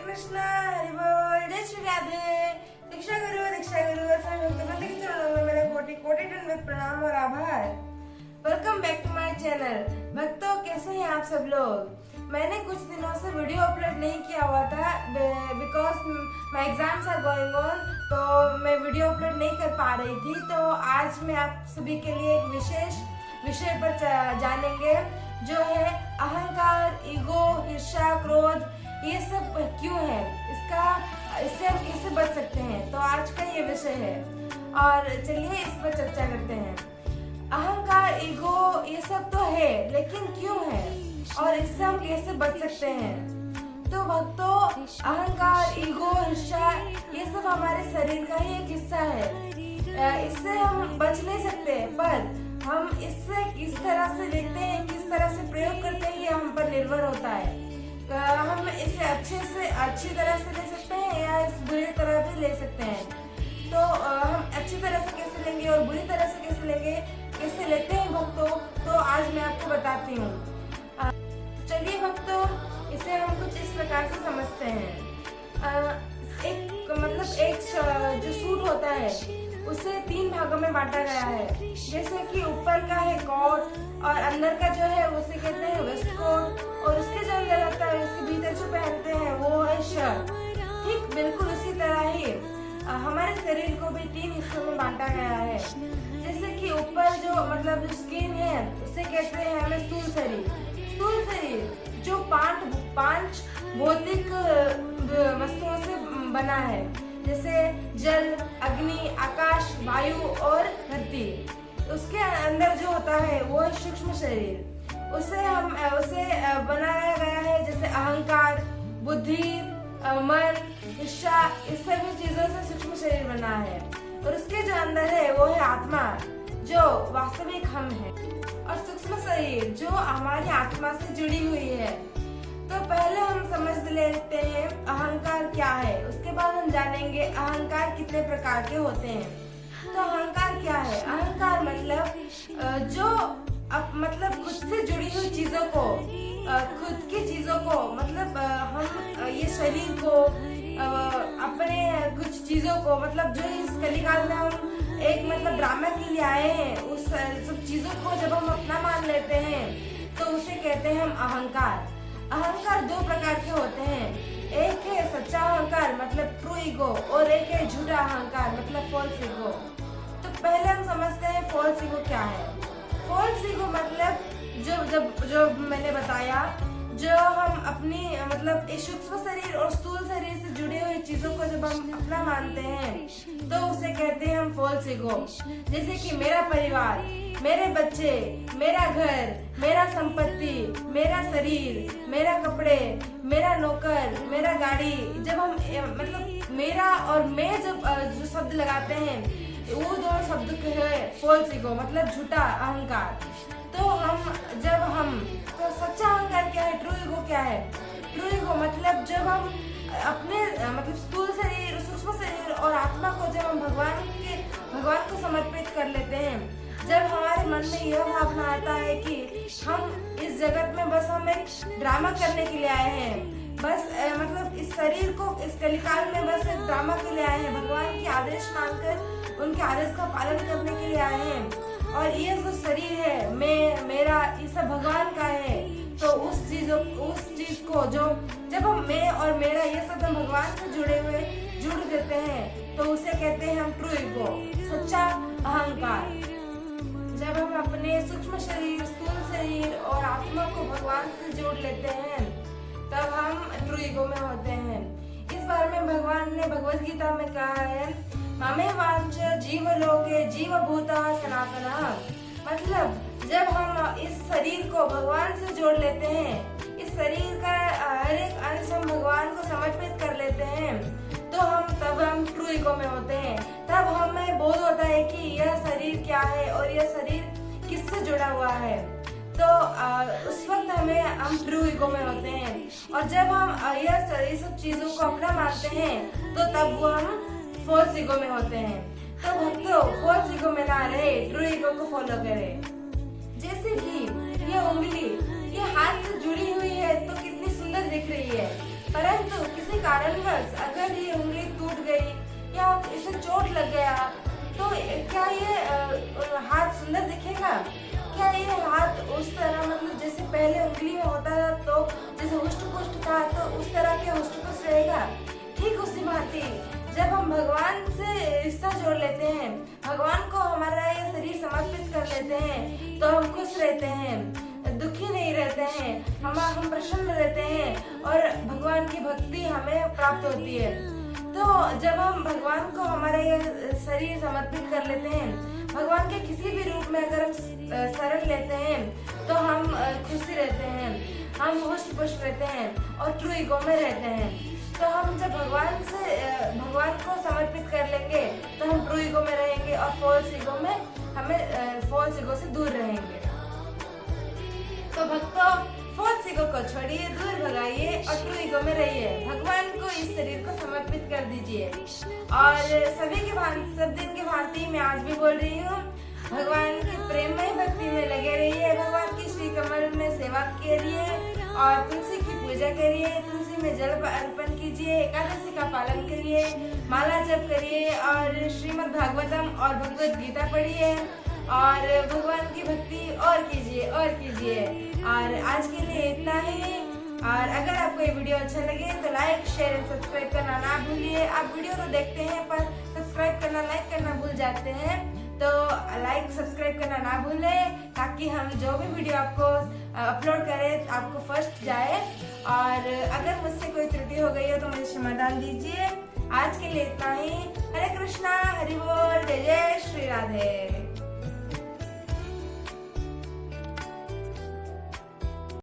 कृष्ण, हरि बोल, जय श्री राधे। दीक्षा गुरु और सभी भक्तवृंद के चरणों में मेरे कोटि कोटि दंडवत प्रणाम और आभार। Welcome back to my channel. भक्तों, कैसे हैं आप सब लोग? मैंने कुछ दिनों से वीडियो अपलोड नहीं किया हुआ था because my exams are going on, तो मैं वीडियो अपलोड नहीं कर पा रही थी। तो आज मैं आप सभी के लिए एक विशेष विषय पर जानेंगे, जो है अहंकार, ईगो, ईर्ष्या, क्रोध, ये सब क्यों है, इससे हम कैसे बच सकते हैं। तो आज का ये विषय है और चलिए इस पर चर्चा करते हैं। अहंकार, ईगो, ये सब तो है, लेकिन क्यों है और इससे हम कैसे बच सकते हैं। तो भक्तों, अहंकार, ईगो, ईर्ष्या, ये सब हमारे शरीर का ही एक हिस्सा है। इससे हम बच नहीं सकते, पर हम इससे किस तरह से देखते हैं, किस तरह से प्रयोग करते हैं, ये हम पर निर्भर होता है। हम इसे अच्छी तरह से ले सकते हैं या इस बुरी तरह भी ले सकते हैं। तो हम अच्छी तरह से कैसे लेंगे और बुरी तरह से कैसे लेंगे, कैसे लेते हैं भक्तों, तो आज मैं आपको बताती हूँ। चलिए भक्तों, इसे हम कुछ इस प्रकार से समझते हैं। एक जो सूट होता है उसे 3 भागों में बांटा गया है। जैसे कि ऊपर का है कोट और अंदर का जो है उसे कहते हैं वेस्ट कोट, और उसके जो अंदर रहता है, उसके भीतर जो पहनते हैं वो है शर्ट। ठीक बिल्कुल उसी तरह ही हमारे शरीर को भी 3 हिस्सों में बांटा गया है। जैसे कि ऊपर जो स्किन है उसे कहते हैं हमें स्थूल शरीर। स्थूल शरीर जो 5 भौतिक वस्तुओं से बना है, जैसे जल, अग्नि, आकाश, वायु और धरती। उसके अंदर जो होता है वो है सूक्ष्म शरीर। उसे बनाया गया है जैसे अहंकार, बुद्धि, मन, ईर्ष्या, इस सभी चीजों से सूक्ष्म शरीर बना है। और उसके जो अंदर है वो है आत्मा, जो वास्तविक हम है, और सूक्ष्म शरीर जो हमारी आत्मा से जुड़ी हुई है। तो पहले हम समझ लेते हैं अहंकार क्या है, उसके बाद हम जानेंगे अहंकार कितने प्रकार के होते हैं। तो अहंकार क्या है? अहंकार मतलब खुद से जुड़ी हुई चीजों को, खुद की चीजों को, हम ये शरीर को, अपने कुछ चीजों को, जो इस कलिकाल में हम एक ड्रामा के लिए आए हैं, उस सब चीजों को जब हम अपना मान लेते हैं तो उसे कहते हैं हम अहंकार। अहंकार 2 प्रकार के होते हैं। एक है सच्चा अहंकार ट्रू ईगो, और एक है झूठा अहंकार फॉल्स ईगो। तो पहले हम समझते हैं फॉल्स ईगो क्या है। फॉल्स ईगो जो मैंने बताया, जो हम अपनी सूक्ष्म शरीर और स्थूल शरीर से जुड़ी हुई चीजों को जब हम अपना मानते हैं तो उसे कहते हैं हम फॉल्स ईगो। जैसे कि मेरा परिवार, मेरे बच्चे, मेरा घर, मेरा संपत्ति, मेरा शरीर, मेरा कपड़े, मेरा नौकर, मेरा गाड़ी, जब हम मेरा और मैं जो शब्द लगाते हैं, वो 2 शब्द है फॉल्स ईगो, झूठा अहंकार। तो सच्चा अहंकार क्या है, ट्रू ईगो क्या है? ट्रू ईगो जब हम अपने स्थूल शरीर, सूक्ष्म शरीर और आत्मा को जब हम भगवान को समर्पित कर लेते हैं, जब हमारे मन में यह भावना आता है कि हम इस जगत में बस हम एक ड्रामा करने के लिए आए हैं, बस इस शरीर को इस कलिकाल में बस एक ड्रामा के लिए आए हैं, भगवान के आदेश मानकर उनके आदेश का पालन करने के लिए आए हैं, और ये जो शरीर है, मैं, मेरा, ये सब भगवान का है। तो उस चीज को जब हम मैं और मेरा ये सब हम भगवान से जुड़ देते हैं, तो उसे कहते हैं हम ट्रू ईगो, सच्चा अहंकार। जब हम अपने सूक्ष्म शरीर, स्थूल शरीर और आत्मा को भगवान से जोड़ लेते हैं, तब हम ट्रू ईगो में होते हैं। इस बारे में भगवान ने भगवद गीता में कहा है, ममे वांच जीवलोके जीवभूतः सनातनः। जब हम इस शरीर को भगवान से जोड़ लेते हैं, इस शरीर का हर एक अंश हम भगवान को समर्पित कर लेते हैं, तब हम ट्रू ईगो में होते हैं। तब हमें बोध होता है कि यह शरीर क्या है और यह शरीर किससे जुड़ा हुआ है। तो उस वक्त हम ट्रू ईगो में होते हैं। और जब हम ये सब चीजों को अपना मानते हैं, तो तब वो हम फॉल्स ईगो में होते हैं। तो भक्तों, फॉल्स ईगो में ना रहे, ट्रू ईगो को फॉलो करें। जैसे कि ये उंगली, ये हाथ से जुड़ी हुई है तो कितनी सुंदर दिख रही है, परंतु किसी जैसे चोट लग गया तो क्या ये हाथ सुंदर दिखेगा? क्या ये हाथ उस तरह मतलब जैसे पहले उंगली में होता था तो जैसे हुष्ट पुष्ट था तो उस तरह के हुष्ट पुष्ट रहेगा? ठीक उसी भांति जब हम भगवान से रिश्ता जोड़ लेते हैं, भगवान को हमारा ये शरीर समर्पित कर लेते हैं तो हम खुश रहते हैं, दुखी नहीं रहते हैं, हम प्रसन्न रहते हैं और भगवान की भक्ति हमें प्राप्त होती है। तो जब हम भगवान को हमारा ये शरीर समर्पित कर लेते हैं, भगवान के किसी भी रूप में अगर हम शरण लेते हैं तो हम खुशी रहते हैं, हम हुष्ट पुष्ट रहते हैं और ट्रू ईगो में रहते हैं। तो हम जब भगवान को समर्पित कर लेंगे तो हम ट्रू ईगो में रहेंगे और फॉल्स ईगो में हमें फॉल्स ईगो से दूर रहेंगे। तो भक्तों, फॉल्स ईगो को छोड़िए, दूर भगाइए और ट्रू ईगो में रहिए। भगवान को इस शरीर को समर्पित कर दीजिए। और सब दिन के भांति मैं आज भी बोल रही हूँ, भगवान की प्रेममय भक्ति में लगे रहिए, भगवान की श्री कमल में सेवा करिए और तुलसी की पूजा करिए, तुलसी में जल अर्पण कीजिए, एकादशी का पालन करिए, माला जप करिए और श्रीमद् भागवतम और भगवद गीता पढ़िए और भगवान की भक्ति और कीजिए। और आज के लिए इतना ही। और अगर आपको ये वीडियो अच्छा लगे तो लाइक, शेयर एंड सब्सक्राइब करना ना भूलिए। आप वीडियो तो देखते हैं पर सब्सक्राइब करना, लाइक करना भूल जाते हैं, तो लाइक सब्सक्राइब करना ना भूलें ताकि हम जो भी वीडियो आपको अपलोड करें आपको फर्स्ट जाए। और अगर मुझसे कोई त्रुटि हो गई हो तो मुझे क्षमादान दीजिए। आज के लिए इतना ही। हरे कृष्णा, हरि बोल, जय जय श्री राधे।